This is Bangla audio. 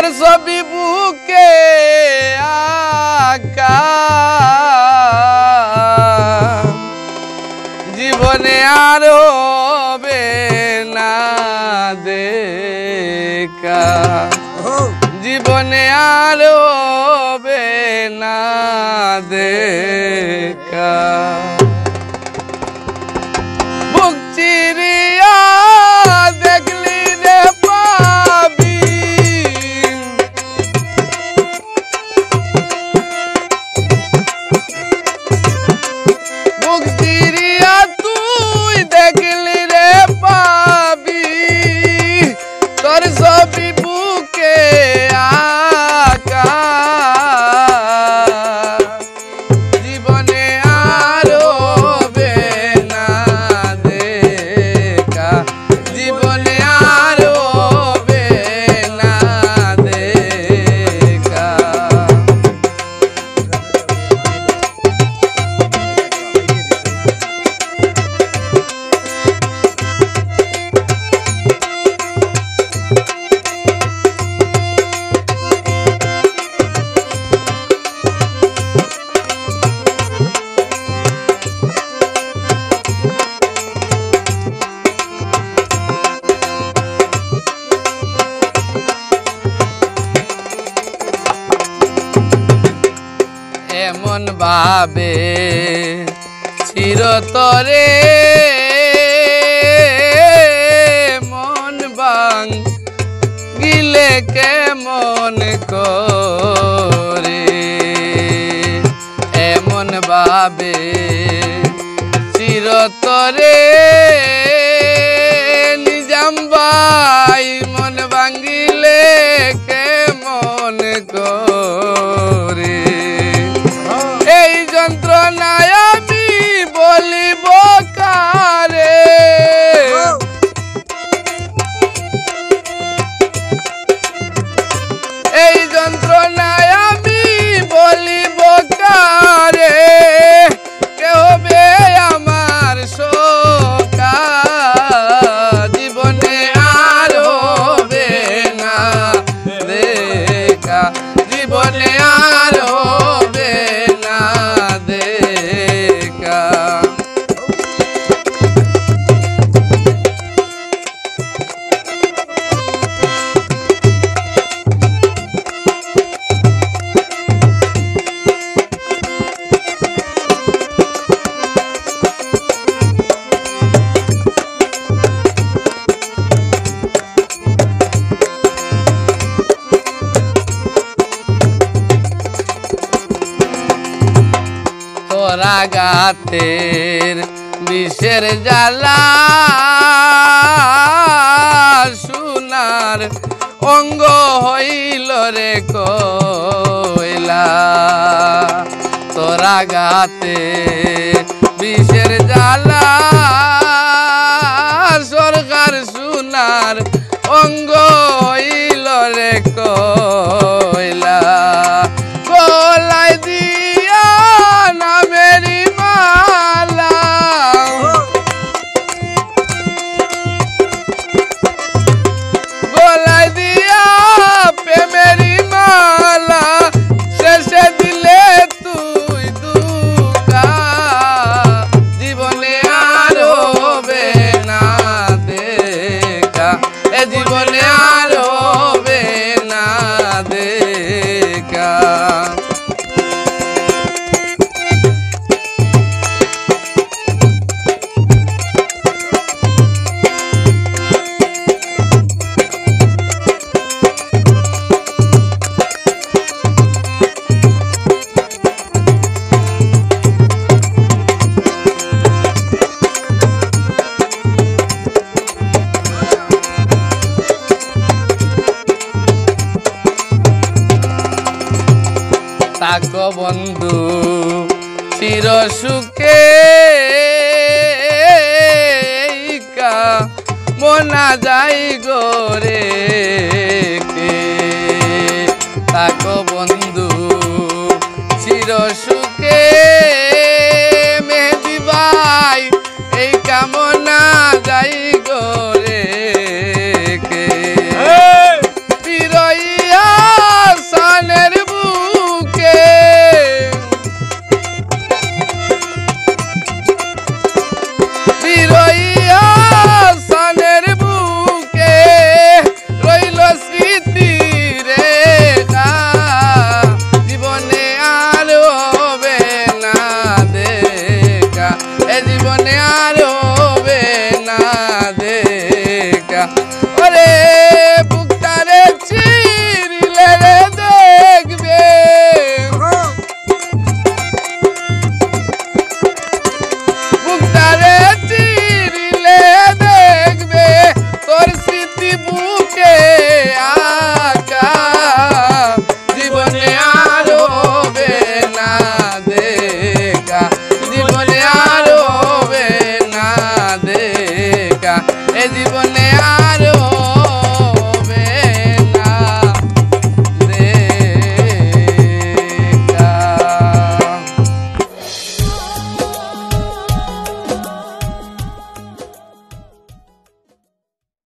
তোর ছবি বুকে আঁকা জীবনে আর হবে না দেখা জীবনে আর হবে না দেখা বুক চিরিয়া দেখলি রে পাবি বুক চিরিয়া তুই দেখলি রে পাবি তোর ছবি বুকে আঁকা জীবনে আর হবে না দেখা জীবনে আর হবে না দেখা এমন ভাবে চিরতরে মন ভাঙিলে কেমন করে এমন ভাবে চিরতরে নিজাম ভাই মন ভাঙিলে কেমন করে এই যন্ত্রণায় আমি বলিব কারে এই যন্ত্রণায় আমি বলিব কারে কে হবে আমার সখা জীবনে আর হবে না দেখা জীবনে আর হবে না দেখা তোরা গাতের বিষের জ্বালা সোনার অঙ্গ হইল রে কইলা তোরা গাতে বিষের জ্বালা সরকার সোনার অঙ্গ হইল রে কইলা গলায় দিয়া নামেরি মালা গলায় দিয়া প্রেমেরি মালা শেষে দিলে তুই দুকা জীবনে আর হবে না দেখা এ জীবনে আর হবে না দেখা থাকো বন্ধু চির সুখে মনা যাই গোরে থাকো